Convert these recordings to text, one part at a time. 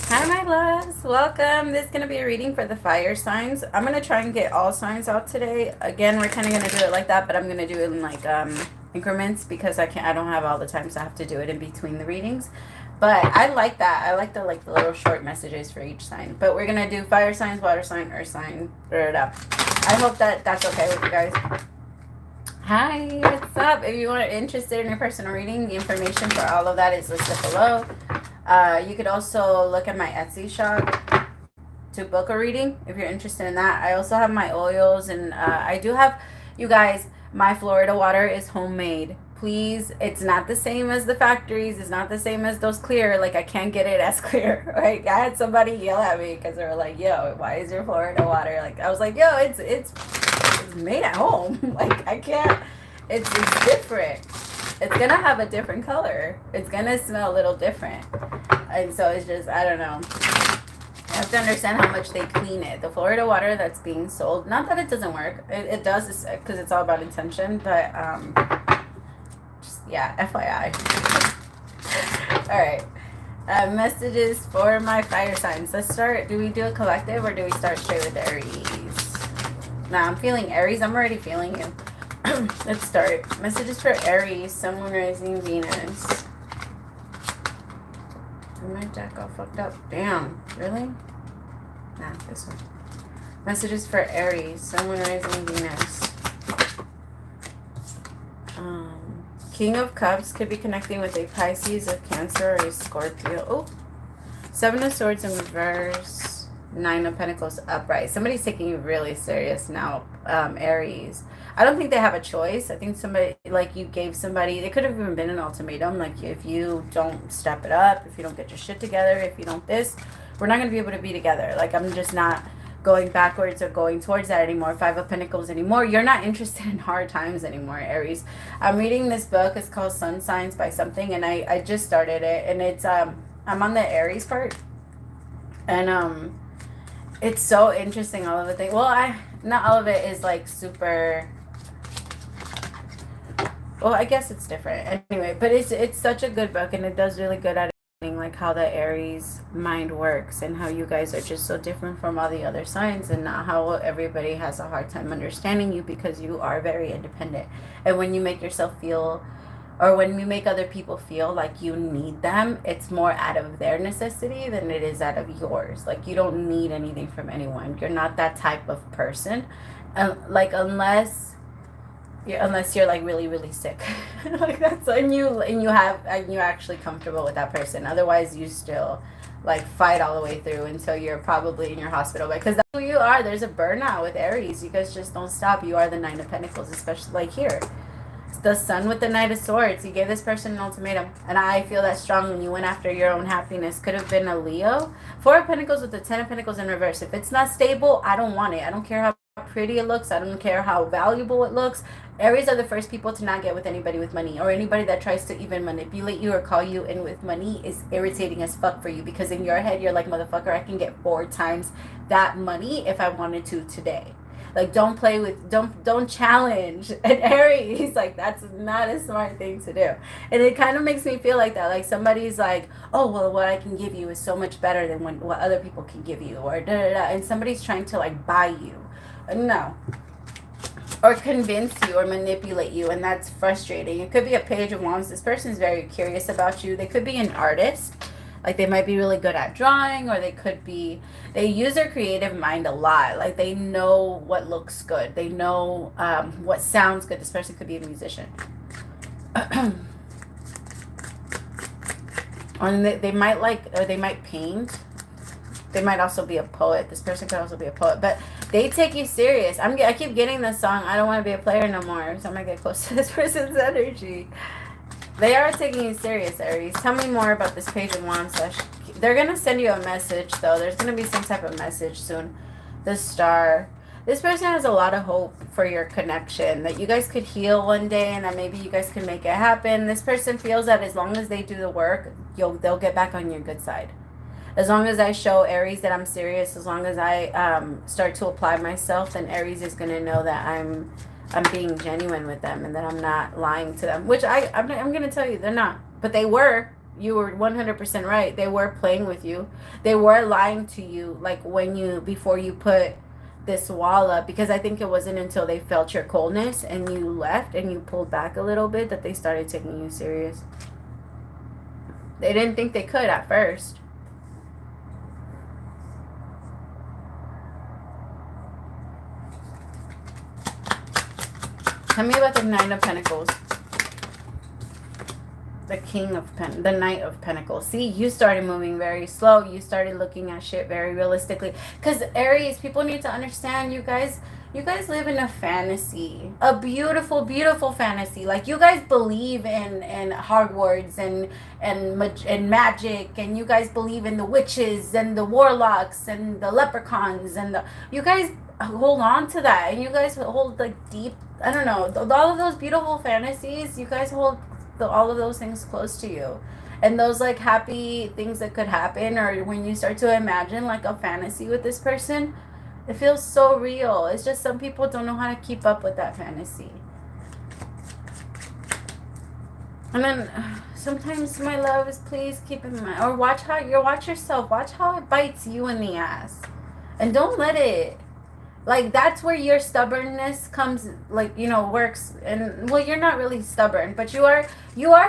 Hi, my loves. Welcome. This is going to be a reading for the fire signs. I'm going to try and get all signs out today. Again, we're kind of going to do it like that, but I'm going to do it in like increments because I don't have all the time, so I have to do it in between the readings. But I like that. I like the little short messages for each sign. But we're going to do fire signs, water sign, earth sign. I hope that that's okay with you guys. Hi, what's up? If you are interested in your personal reading, the information for all of that is listed below. You could also look at my Etsy shop to book a reading if you're interested in that. I also have my oils, and I do have, you guys, my Florida water is homemade. Please, it's not the same as the factories. It's not the same as those clear. Like, I can't get it as clear, right? I had somebody yell at me because they were like, yo, why is your Florida water? Like, I was like, yo, it's made at home. Like, I can't, it's different. It's gonna have a different color. It's gonna smell a little different. And so it's just, I don't know. You have to understand how much they clean it. The Florida water that's being sold, not that it doesn't work. It does, because it's all about intention, but just, yeah, FYI. All right. Messages for my fire signs. Let's start. Do we do a collective or do we start straight with Aries? Now, I'm feeling Aries. I'm already feeling you. Let's start. Messages for Aries, Sun, Moon, Rising, Venus. My deck all fucked up. Damn. Really? Nah, this one. Messages for Aries, Sun, Moon, Rising, Venus. King of Cups could be connecting with a Pisces, a Cancer, or a Scorpio. Oh. Seven of Swords in reverse. Nine of Pentacles upright. Somebody's taking you really serious now, Aries. I don't think they have a choice. I think somebody, like, you gave somebody, it could have even been an ultimatum, like, if you don't step it up, if you don't get your shit together, if you don't this, we're not going to be able to be together. Like, I'm just not going backwards or going towards that anymore. Five of Pentacles anymore. You're not interested in hard times anymore, Aries. I'm reading this book. It's called Sun Signs by something, and I just started it, and it's, I'm on the Aries part, and, it's so interesting, all of the things. Well, not all of it is, like, super... Well, I guess it's different. Anyway, but it's such a good book, and it does really good at explaining, like, how the Aries mind works and how you guys are just so different from all the other signs, and not how everybody has a hard time understanding you because you are very independent. And when you make yourself feel, or when you make other people feel like you need them, it's more out of their necessity than it is out of yours. Like, you don't need anything from anyone. You're not that type of person. Like, unless you're like really, really sick. Like, that's, and you're actually comfortable with that person. Otherwise, you still, like, fight all the way through until you're probably in your hospital bed, because that's who you are. There's a burnout with Aries. You guys just don't stop. You are the Nine of Pentacles, especially like here. The Sun with the Knight of Swords. You gave this person an ultimatum, and I feel that strong when you went after your own happiness. Could have been a Leo. Four of Pentacles with the Ten of Pentacles in reverse. If it's not stable, I don't want it. I don't care how pretty it looks. I don't care how valuable it looks. Aries are the first people to not get with anybody with money, or anybody that tries to even manipulate you or call you in with money is irritating as fuck for you, because in your head you're like, motherfucker, I can get 4 times that money if I wanted to today. Like, don't play with, don't challenge an Aries. Like, that's not a smart thing to do. And it kind of makes me feel like that. Like, somebody's like, oh, well, what I can give you is so much better than what other people can give you, or da da da. And somebody's trying to, like, buy you. No. Or convince you or manipulate you, and that's frustrating. It could be a Page of Wands. This person is very curious about you. They could be an artist. Like, they might be really good at drawing, or they use their creative mind a lot. Like, they know what looks good. They know what sounds good. This person could be a musician. Or they might paint. They might also be a poet. This person could also be a poet. But they take you serious. I keep getting this song, I don't want to be a player no more. So I'm going to get close to this person's energy. They are taking you serious, Aries. Tell me more about this Page of Wands. They're going to send you a message, though. There's going to be some type of message soon. The Star. This person has a lot of hope for your connection, that you guys could heal one day, and that maybe you guys can make it happen. This person feels that as long as they do the work, they'll get back on your good side. As long as I show Aries that I'm serious, as long as I start to apply myself, then Aries is going to know that I'm being genuine with them, and that I'm not lying to them, which I'm going to tell you they're not, but they were. you were 100% right. They were playing with you. They were lying to you, like before you put this wall up, because I think it wasn't until they felt your coldness and you left and you pulled back a little bit that they started taking you serious. They didn't think they could at first. Tell me about the Nine of Pentacles. The the Knight of Pentacles. See, you started moving very slow. You started looking at shit very realistically. Because Aries, people need to understand, you guys live in a fantasy. A beautiful, beautiful fantasy. Like, you guys believe in Hogwarts and magic. And you guys believe in the witches and the warlocks and the leprechauns. And you guys hold on to that. And you guys hold, like, deep, I don't know, all of those beautiful fantasies, you guys hold all of those things close to you. And those, like, happy things that could happen, or when you start to imagine, like, a fantasy with this person, it feels so real. It's just some people don't know how to keep up with that fantasy. And then sometimes, my loves, please keep in mind, or watch yourself. Watch how it bites you in the ass. And don't let it. Like, that's where your stubbornness comes, like, you know, works. And, well, you're not really stubborn, but you are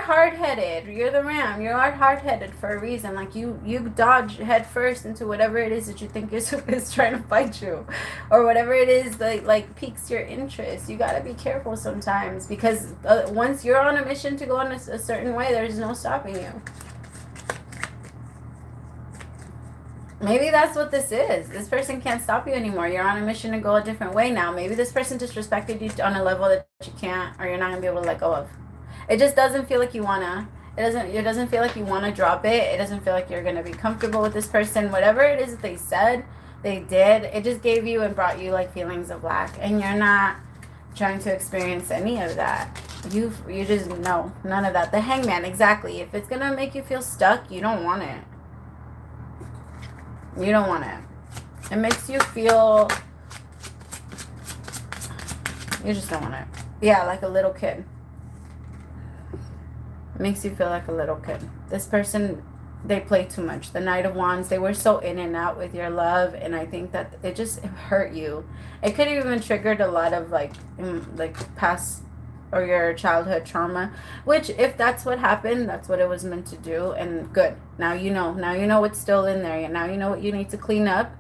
hard-headed. You're the ram. You are hard-headed for a reason. Like, you dodge head first into whatever it is that you think is trying to fight you. Or whatever it is that, like, piques your interest. You got to be careful sometimes. Because once you're on a mission to go in a certain way, there's no stopping you. Maybe that's what this is. This person can't stop you anymore. You're on a mission to go a different way now. Maybe this person disrespected you on a level that you can't, or you're not going to be able to let go of. It just doesn't feel like you want to. It doesn't feel like you want to drop it. It doesn't feel like you're going to be comfortable with this person. Whatever it is that they said, they did, it just gave you and brought you, like, feelings of lack. And you're not trying to experience any of that. You just, no, none of that. The Hangman, exactly. If it's going to make you feel stuck, you don't want it. You don't want it. It makes you feel, you just don't want it. Yeah, like a little kid. It makes you feel like a little kid. This person, they play too much. The Knight of Wands, they were so in and out with your love, and I think that it just hurt you. It could have even triggered a lot of, like past or your childhood trauma, which, if that's what happened, that's what it was meant to do. And good, now you know what's still in there, and now you know what you need to clean up.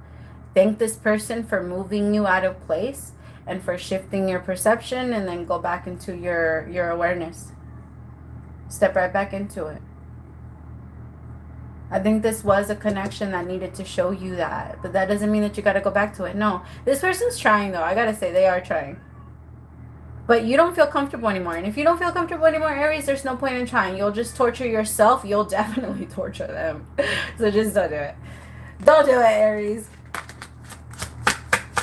Thank this person for moving you out of place and for shifting your perception, and then go back into your awareness. Step right back into it. I think this was a connection that needed to show you that, but that doesn't mean that you got to go back to it. No, this person's trying, though. I gotta say, they are trying. But you don't feel comfortable anymore. And if you don't feel comfortable anymore, Aries, there's no point in trying. You'll just torture yourself. You'll definitely torture them. So just don't do it. Don't do it, Aries.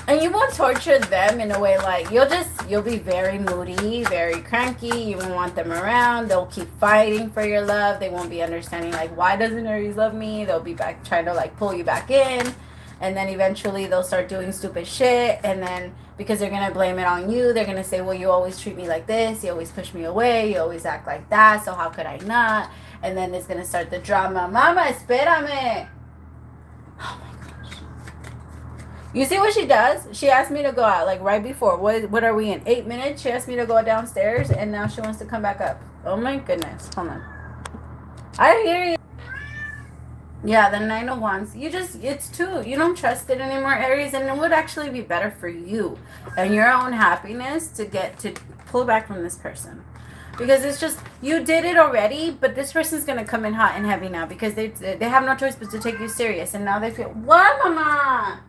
And you won't torture them in a way like, you'll be very moody, very cranky. You won't want them around. They'll keep fighting for your love. They won't be understanding, like, why doesn't Aries love me? They'll be back trying to, like, pull you back in. And then eventually they'll start doing stupid shit. And then because they're going to blame it on you, they're going to say, well, you always treat me like this. You always push me away. You always act like that. So how could I not? And then it's going to start the drama. Mama, espérame. Oh, my gosh. You see what she does? She asked me to go out, like, right before. What are we in? 8 minutes? She asked me to go downstairs, and now she wants to come back up. Oh, my goodness. Hold on. I hear you. Yeah, the Nine of Wands. You don't trust it anymore, Aries, and it would actually be better for you and your own happiness to get to pull back from this person. Because it's just, you did it already, but this person's going to come in hot and heavy now because they have no choice but to take you serious. And now they feel, what, Mama?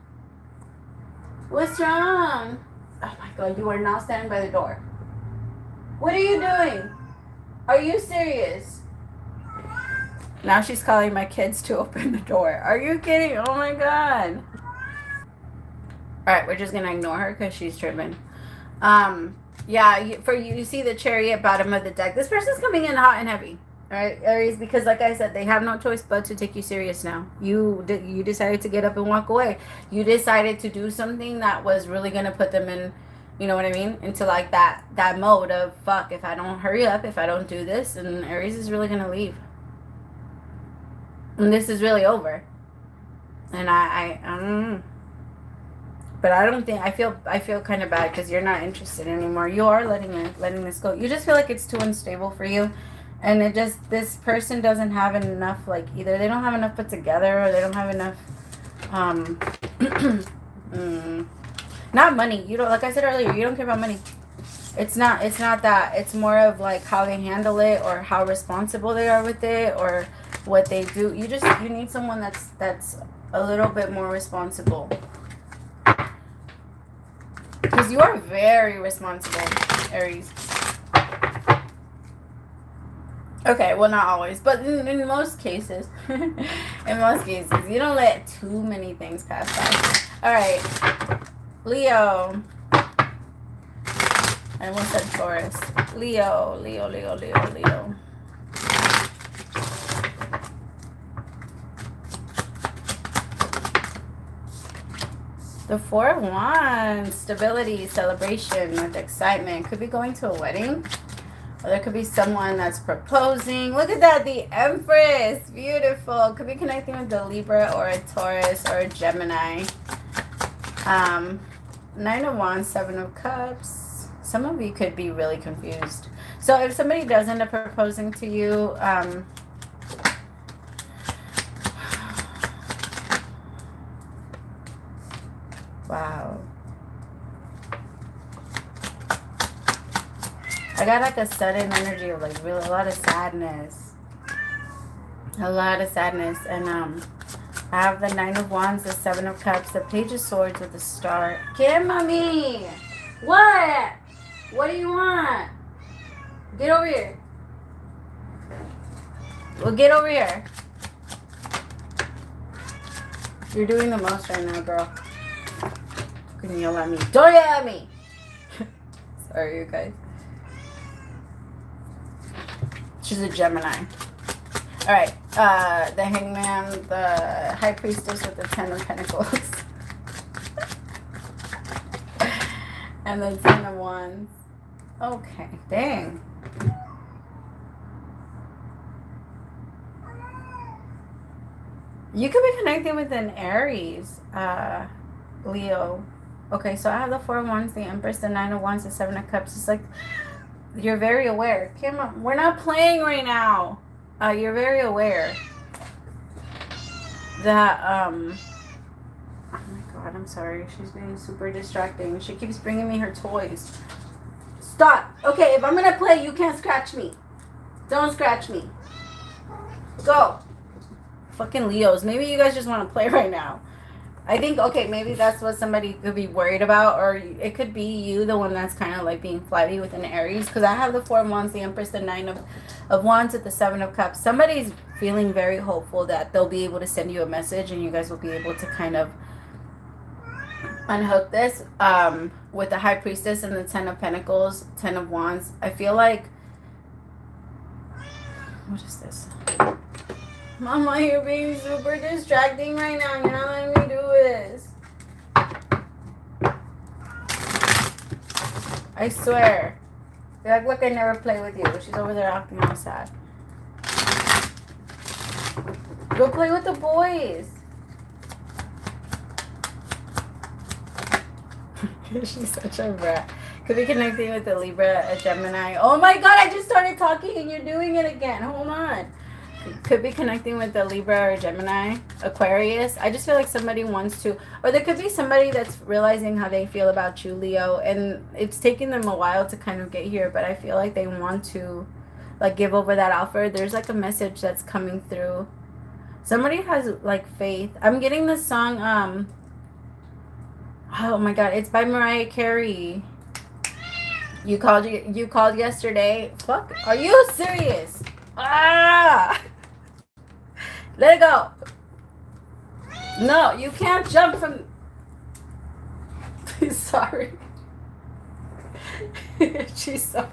What's wrong? Oh my God, you are now standing by the door. What are you doing? Are you serious? Now she's calling my kids to open the door. Are you kidding? Oh my God. Alright, we're just going to ignore her because she's tripping. Yeah, you see the Chariot bottom of the deck. This person's coming in hot and heavy. Alright, Aries, because like I said, they have no choice but to take you serious now. You decided to get up and walk away. You decided to do something that was really going to put them in, you know what I mean? Into like that mode of, fuck, if I don't hurry up, if I don't do this, and Aries is really going to leave. And this is really over. And but I don't think, I feel kind of bad because you're not interested anymore. You are letting this go. You just feel like it's too unstable for you. And it just, this person doesn't have enough, like, either they don't have enough put together, or they don't have enough, not money. You don't, like I said earlier, you don't care about money. It's not that. It's more of like how they handle it, or how responsible they are with it, or what they do. You need someone that's a little bit more responsible. Because you are very responsible, Aries. Okay, well, not always, but in most cases, you don't let too many things pass by. All right, Leo. I almost said Taurus. Leo. The Four of Wands, stability, celebration with excitement. Could be going to a wedding. Or there could be someone that's proposing. Look at that, the Empress. Beautiful. Could be connecting with the Libra or a Taurus or a Gemini. Nine of Wands, Seven of Cups. Some of you could be really confused. So if somebody does end up proposing to you, wow. I got like a sudden energy of like really a lot of sadness. And I have the Nine of Wands, the Seven of Cups, the Page of Swords with the Star. ¿Qué, mami? What? What do you want? Get over here. Well, get over here. You're doing the most right now, girl. You can yell at me. Don't yell at me. Sorry, you guys. She's a Gemini. All right. The Hangman, the High Priestess with the Ten of Pentacles. And the Ten of Wands. Okay. Dang. You could be connecting with an Aries, Leo. Okay, so I have the Four of Wands, the Empress, the Nine of Wands, the Seven of Cups. It's like you're very aware. Kim, we're not playing right now. You're very aware that, oh my God, I'm sorry. She's being super distracting. She keeps bringing me her toys. Stop. Okay, if I'm going to play, you can't scratch me. Don't scratch me. Go. Fucking Leos. Maybe you guys just want to play right now. I think, okay, maybe that's what somebody could be worried about, or it could be you, the one that's kind of like being flighty with an Aries, because I have the Four of Wands, the Empress, the Nine of Wands with the Seven of Cups. Somebody's feeling very hopeful that they'll be able to send you a message and you guys will be able to kind of unhook this with the High Priestess and the Ten of Pentacles, Ten of Wands. I feel like, what is this? Mama, you're being super distracting right now. You're not letting me do this. I swear. You act like I never play with you. She's over there acting all sad. Go play with the boys. She's such a brat. Could be connecting with the Libra, a Gemini. Oh my God, I just started talking and you're doing it again. Hold on. Could be connecting with the Libra or Gemini, Aquarius. I just feel like somebody wants to, or there could be somebody that's realizing how they feel about you, Leo, and it's taking them a while to kind of get here, but I feel like they want to like give over that offer. There's like a message that's coming through. Somebody has like faith. I'm getting this song, oh my God, it's by Mariah Carey. You called yesterday. Fuck, are you serious? Ah! Let it go. No, you can't jump from... Sorry. She's so...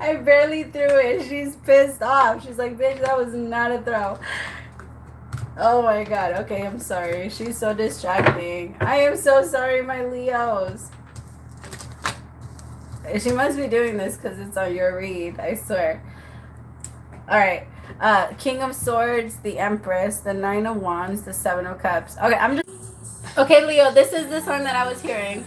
I barely threw it. She's pissed off. She's like, bitch, that was not a throw. Oh my God. Okay, I'm sorry. She's so distracting. I am so sorry, my Leos. She must be doing this because it's on your read. I swear. All right. King of Swords, the Empress, the Nine of Wands, the Seven of Cups. Okay, I'm just... Okay, Leo, this is the song that I was hearing.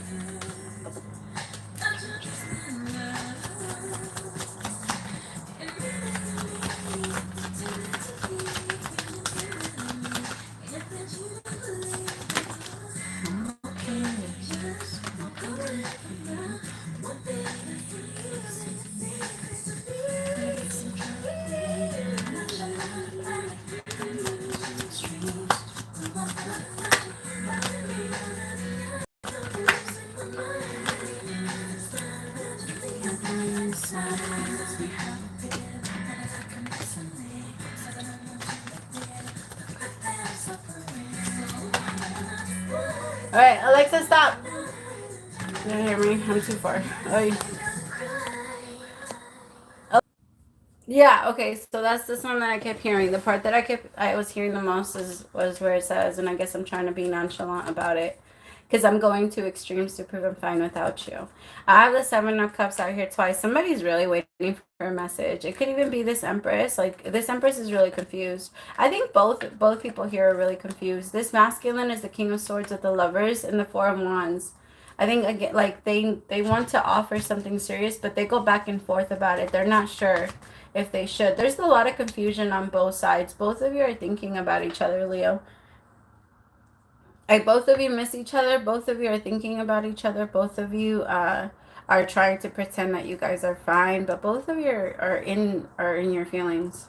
Alright, Alexa, stop. You don't hear me? I'm too far. Oh, yeah, okay, so that's the song that I kept hearing. The part that I was hearing the most was where it says, and I guess I'm trying to be nonchalant about it, because I'm going to extremes to prove I'm fine without you. I have the Seven of Cups out here twice. Somebody's really waiting for a message. It could even be this Empress. Like, this Empress is really confused. I think both people here are really confused. This masculine is the King of Swords with the Lovers and the Four of Wands. I think, again, like, they want to offer something serious, but they go back and forth about it. They're not sure if they should. There's a lot of confusion on both sides. Both of you are thinking about each other, Leo. Like, both of you miss each other. Both of you are thinking about each other. Both of you are trying to pretend that you guys are fine, but both of you are in your feelings.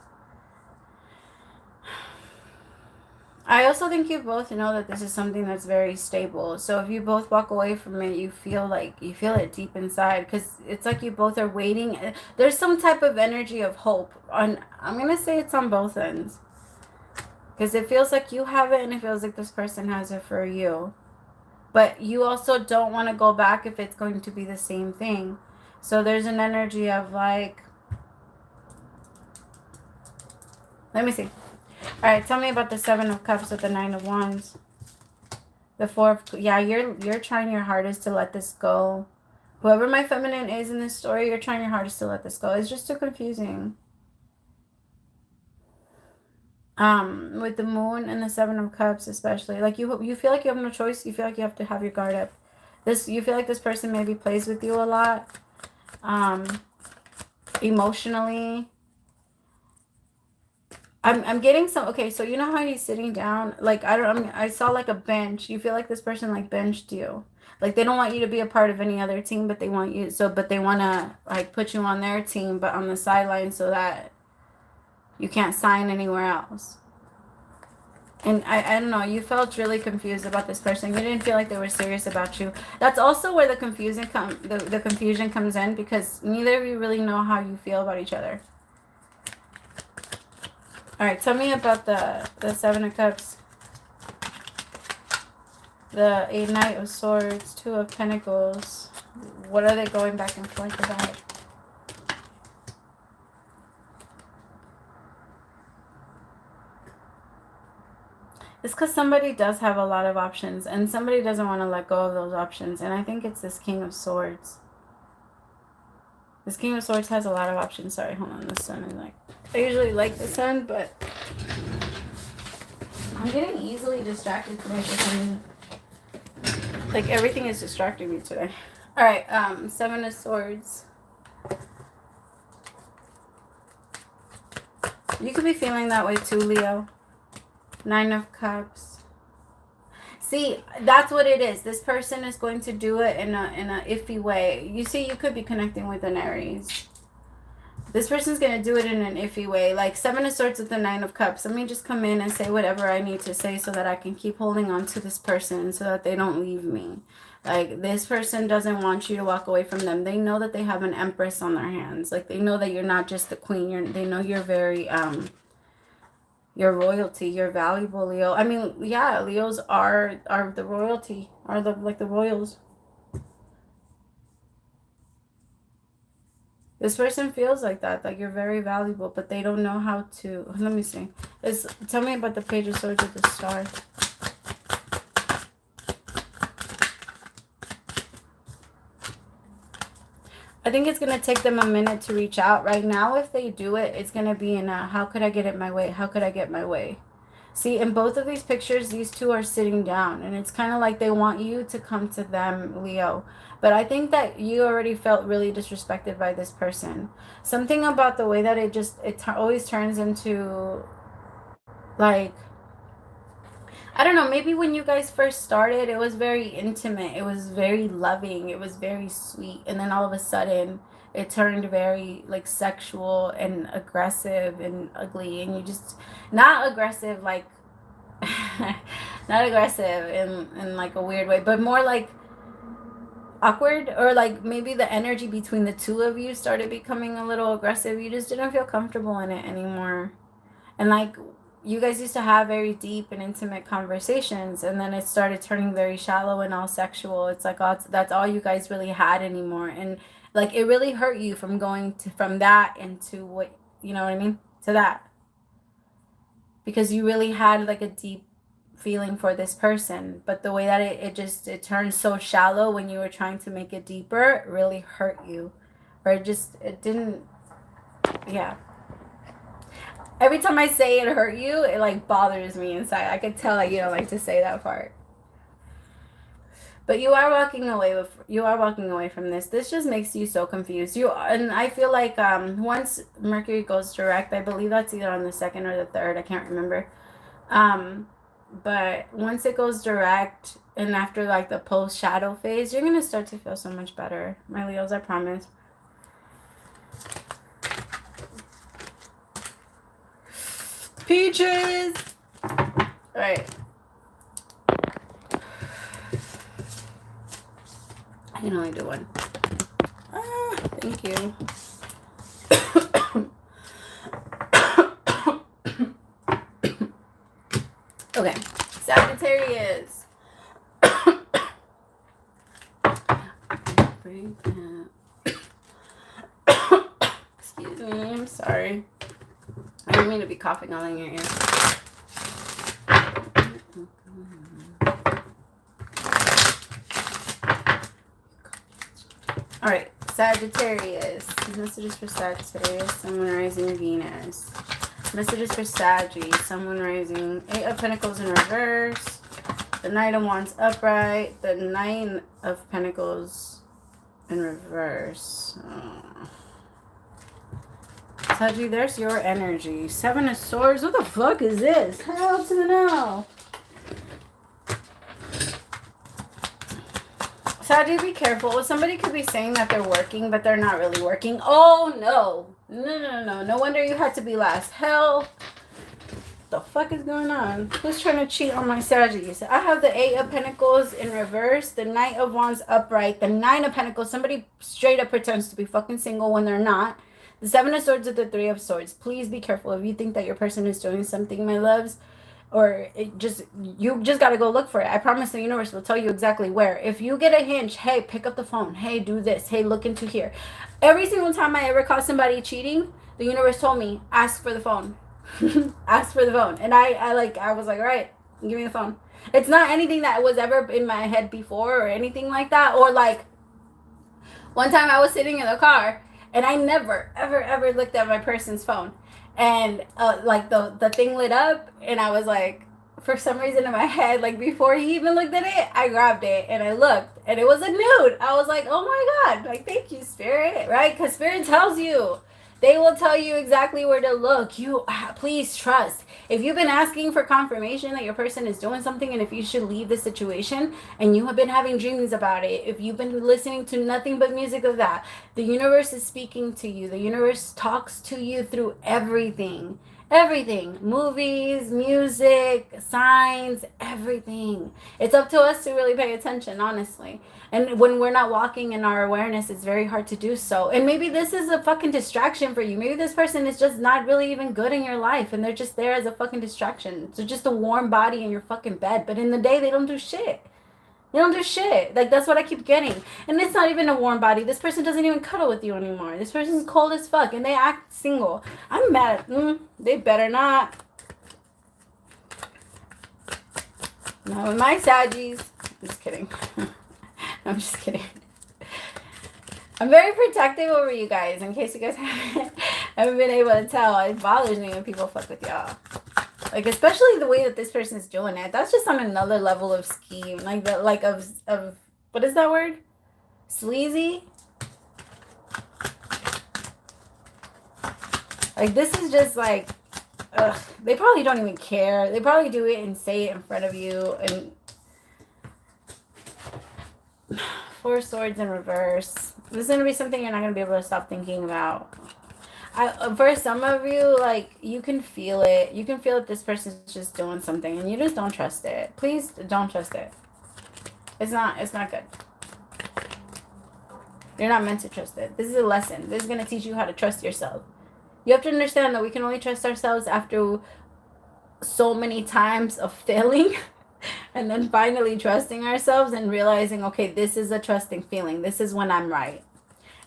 I also think you both know that this is something that's very stable. So if you both walk away from it, you feel it deep inside, because it's like you both are waiting. There's some type of energy of hope on, I'm going to say it's on both ends, because it feels like you have it and it feels like this person has it for you. But you also don't want to go back if it's going to be the same thing. So there's an energy of like, let me see. All right, tell me about the Seven of Cups with the Nine of Wands. The Four of... Yeah, you're trying your hardest to let this go. Whoever my feminine is in this story, you're trying your hardest to let this go. It's just too confusing. With the Moon and the Seven of Cups especially. Like, you feel like you have no choice. You feel like you have to have your guard up. You feel like this person maybe plays with you a lot. Emotionally. I'm getting some... Okay, so you know how he's sitting down? Like, I saw like a bench. You feel like this person like benched you. Like, they don't want you to be a part of any other team, but they want you... But they want to like put you on their team, but on the sideline, so that you can't sign anywhere else. And I don't know, you felt really confused about this person. You didn't feel like they were serious about you. That's also where the confusion comes in, because neither of you really know how you feel about each other. All right, tell me about the Seven of Cups, the Knight of Swords, Two of Pentacles. What are they going back and forth about? It's because somebody does have a lot of options, and somebody doesn't want to let go of those options. And I think it's this King of Swords. This King of Swords has a lot of options. Sorry, hold on. The sun is like... I usually like the sun, but I'm getting easily distracted today for some reason. Like, everything is distracting me today. All right, Seven of Swords. You could be feeling that way too, Leo. Nine of Cups. See, that's what it is. This person is going to do it in a iffy way. You see, you could be connecting with an Aries. This person's going to do it in an iffy way. Like, Seven of Swords with the Nine of Cups. Let me just come in and say whatever I need to say so that I can keep holding on to this person so that they don't leave me. Like, this person doesn't want you to walk away from them. They know that they have an Empress on their hands. Like, they know that you're not just the queen. They know you're very... You're royalty. You're valuable, Leo. I mean, yeah, Leos are the royalty. Are the royals. This person feels like that. Like, you're very valuable, but they don't know how to... Let me see. Tell me about the Page of Swords with the Star. I think it's going to take them a minute to reach out. Right now, if they do it, it's going to be in a, how could I get it my way? How could I get my way? See, in both of these pictures, these two are sitting down. And it's kind of like they want you to come to them, Leo. But I think that you already felt really disrespected by this person. Something about the way that it always turns into, like, I don't know, maybe when you guys first started, it was very intimate. It was very loving. It was very sweet. And then all of a sudden, it turned very, like, sexual and aggressive and ugly. And you just, not aggressive, like, not aggressive in, like, a weird way, but more like awkward, or like maybe the energy between the two of you started becoming a little aggressive. You just didn't feel comfortable in it anymore. And like, you guys used to have very deep and intimate conversations, and then it started turning very shallow and all sexual. It's like, oh, that's all you guys really had anymore. And like, it really hurt you from going to, from that into what, you know what I mean, to that, because you really had like a deep feeling for this person. But the way that it turned so shallow when you were trying to make it deeper, it really hurt you. Or it didn't, yeah. Every time I say it hurt you, it like bothers me inside. I could tell like you don't like to say that part. But you are walking away from this. This just makes you so confused. And I feel like once Mercury goes direct, I believe that's either on the 2nd or the 3rd, I can't remember. But once it goes direct, and after like the post shadow phase, you're gonna start to feel so much better, my Leos, I promise. Peaches! Alright. I can only do one. Thank you. Okay. Sagittarius. Excuse me, I'm sorry. I didn't mean to be coughing all in your ear. Alright, Sagittarius. Messages for Sagittarius, Sun, Moon, Rising, Venus. Messages for Saggy, Sun, Moon, Rising, 8 of Pentacles in reverse, the Knight of Wands upright, the 9 of Pentacles in reverse. Oh. Saggy, there's your energy. 7 of Swords. What the fuck is this? Hell to the no. Saggy, be careful. Somebody could be saying that they're working, but they're not really working. Oh, no. No. No wonder you had to be last. Hell. What the fuck is going on? Who's trying to cheat on my Saggies? I have the 8 of Pentacles in reverse, the Knight of Wands upright, the 9 of Pentacles. Somebody straight up pretends to be fucking single when they're not. The 7 of Swords with the 3 of Swords. Please be careful if you think that your person is doing something, my loves. Or you just got to go look for it. I promise the universe will tell you exactly where. If you get a hint, hey, pick up the phone. Hey, do this. Hey, look into here. Every single time I ever caught somebody cheating, the universe told me, ask for the phone. Ask for the phone. And I was like, all right, give me the phone. It's not anything that was ever in my head before or anything like that. Or like, one time I was sitting in the car and I never, ever looked at my person's phone. And like the thing lit up, and I was like, for some reason in my head, like before he even looked at it, I grabbed it and I looked, and it was a nude. I was like, oh my God, like, thank you, Spirit, right? Because Spirit tells you. They will tell you exactly where to look. You please trust. If you've been asking for confirmation that your person is doing something and if you should leave the situation, and you have been having dreams about it, if you've been listening to nothing but music of that, the universe is speaking to you. The universe talks to you through everything. Everything. Movies, music, signs, everything. It's up to us to really pay attention, honestly. And when we're not walking in our awareness, it's very hard to do so. And maybe this is a fucking distraction for you. Maybe this person is just not really even good in your life, and they're just there as a fucking distraction. They're just a warm body in your fucking bed. But in the day, they don't do shit. They don't do shit. Like, that's what I keep getting. And it's not even a warm body. This person doesn't even cuddle with you anymore. This person's cold as fuck, and they act single. I'm mad at them. They better not. Not with my Saggies. I'm just kidding. I'm just kidding. I'm very protective over you guys, in case you guys haven't been able to tell. It bothers me when people fuck with y'all. Like, especially the way that this person is doing it. That's just on another level of scheme. Like, of what is that word? Sleazy? Like, this is just like, ugh. They probably don't even care. They probably do it and say it in front of you. And Four of Swords in reverse. This is going to be something you're not going to be able to stop thinking about. For some of you, like, you can feel it. You can feel that this person's just doing something, and you just don't trust it. Please don't trust it. It's not good. You're not meant to trust it. This is a lesson. This is going to teach you how to trust yourself. You have to understand that we can only trust ourselves after so many times of failing and then finally trusting ourselves and realizing, okay, this is a trusting feeling. This is when I'm right.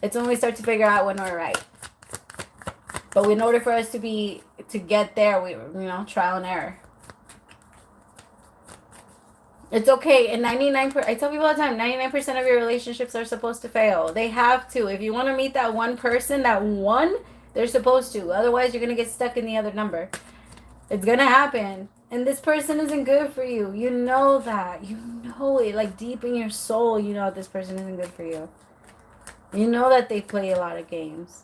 It's when we start to figure out when we're right. But in order for us to get there, we, trial and error. It's okay. And I tell people all the time, 99% of your relationships are supposed to fail. They have to. If you want to meet that one person, they're supposed to. Otherwise, you're going to get stuck in the other number. It's going to happen. And this person isn't good for you. You know that. You know it. Like, deep in your soul, you know this person isn't good for you. You know that they play a lot of games.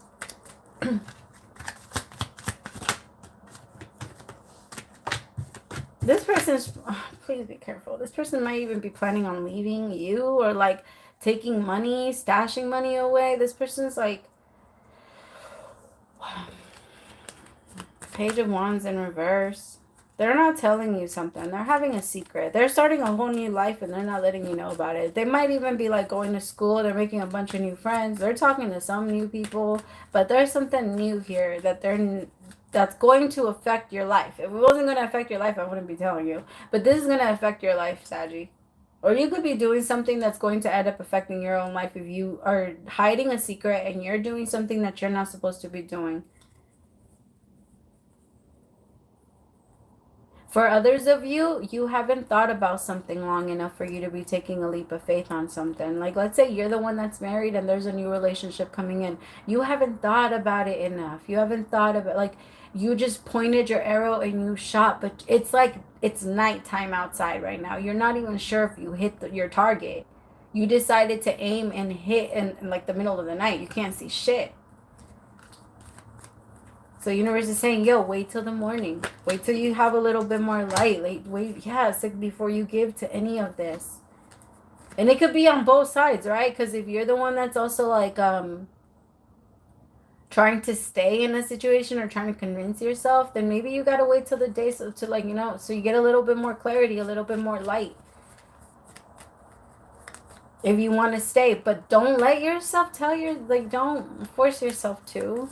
This person's, please be careful. This person might even be planning on leaving you or like taking money, stashing money away. This person's like, Page of Wands in reverse. They're not telling you something. They're having a secret. They're starting a whole new life and they're not letting you know about it. They might even be like going to school. They're making a bunch of new friends. They're talking to some new people. But there's something new here that's going to affect your life. If it wasn't going to affect your life, I wouldn't be telling you. But this is going to affect your life, Saggy. Or you could be doing something that's going to end up affecting your own life if you are hiding a secret and you're doing something that you're not supposed to be doing. For others of you, you haven't thought about something long enough for you to be taking a leap of faith on something. Like, let's say you're the one that's married and there's a new relationship coming in. You haven't thought about it enough. You haven't thought about, like, you just pointed your arrow and you shot, but it's like it's nighttime outside right now. You're not even sure if you hit your target. You decided to aim and hit in like the middle of the night. You can't see shit. So universe is saying, yo, wait till the morning. Wait till you have a little bit more light. Before you give to any of this. And it could be on both sides, right? Because if you're the one that's also like trying to stay in a situation or trying to convince yourself, then maybe you got to wait till the day so you get a little bit more clarity, a little bit more light. If you want to stay, but don't let yourself don't force yourself to.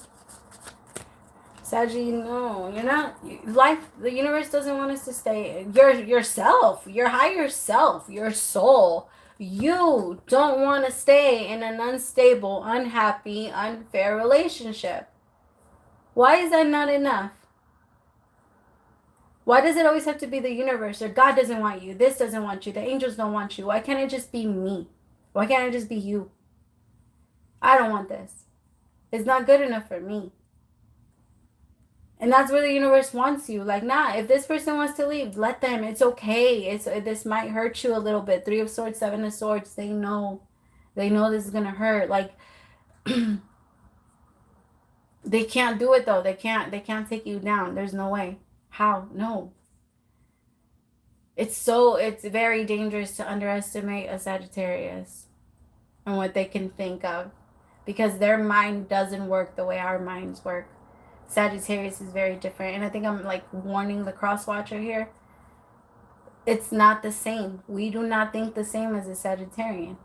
Saggy, no, you're not. The universe doesn't want us to stay. Yourself, your higher self, your soul. You don't want to stay in an unstable, unhappy, unfair relationship. Why is that not enough? Why does it always have to be the universe or God doesn't want you? This doesn't want you. The angels don't want you. Why can't it just be me? Why can't it just be you? I don't want this. It's not good enough for me. And that's where the universe wants you. Like, nah, if this person wants to leave, let them. It's okay. This might hurt you a little bit. 3 of Swords, 7 of Swords. They know. They know this is going to hurt. Like, they can't do it, though. They can't take you down. There's no way. How? No. It's very dangerous to underestimate a Sagittarius and what they can think of. Because their mind doesn't work the way our minds work. Sagittarius is very different. And I think I'm like warning the cross watcher here. It's not the same. We do not think the same as a Sagittarian.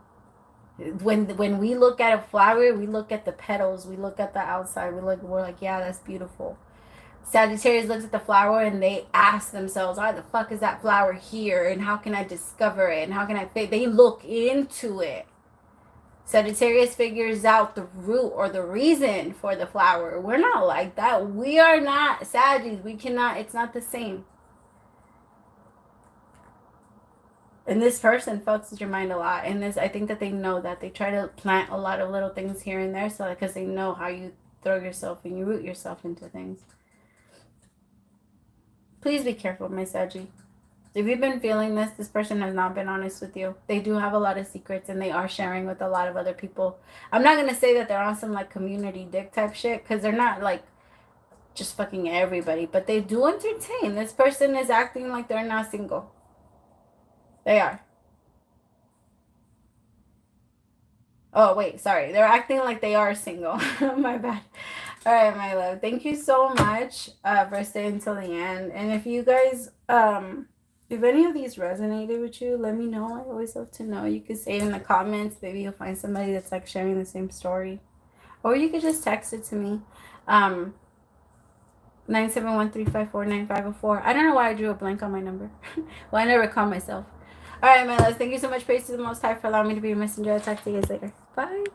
When we look at a flower, we look at the petals. We look at the outside. We're like, yeah, that's beautiful. Sagittarius looks at the flower and they ask themselves, why the fuck is that flower here? And how can I discover it? And how can they look into it. Sagittarius figures out the root or the reason for the flower. We're not like that. We are not Saggies. We cannot. It's not the same. And this person fucks with your mind a lot. And this, I think that they know that. They try to plant a lot of little things here and there, so because they know how you throw yourself and you root yourself into things. Please be careful, my Saggy. If you've been feeling this person has not been honest with you. They do have a lot of secrets, and they are sharing with a lot of other people. I'm not going to say that they're on some, like, community dick type shit, because they're not, like, just fucking everybody. But they do entertain. This person is acting like they're not single. They are. Oh, wait, sorry. They're acting like they are single. My bad. All right, my love. Thank you so much for staying until the end. And if you guys, if any of these resonated with you, let me know. I always love to know. You can say it in the comments. Maybe you'll find somebody that's, like, sharing the same story. Or you could just text it to me. 971-354-9504. I don't know why I drew a blank on my number. Well, I never call myself. All right, my loves. Thank you so much. Praise to the Most High for allowing me to be your messenger. I'll talk to you guys later. Bye.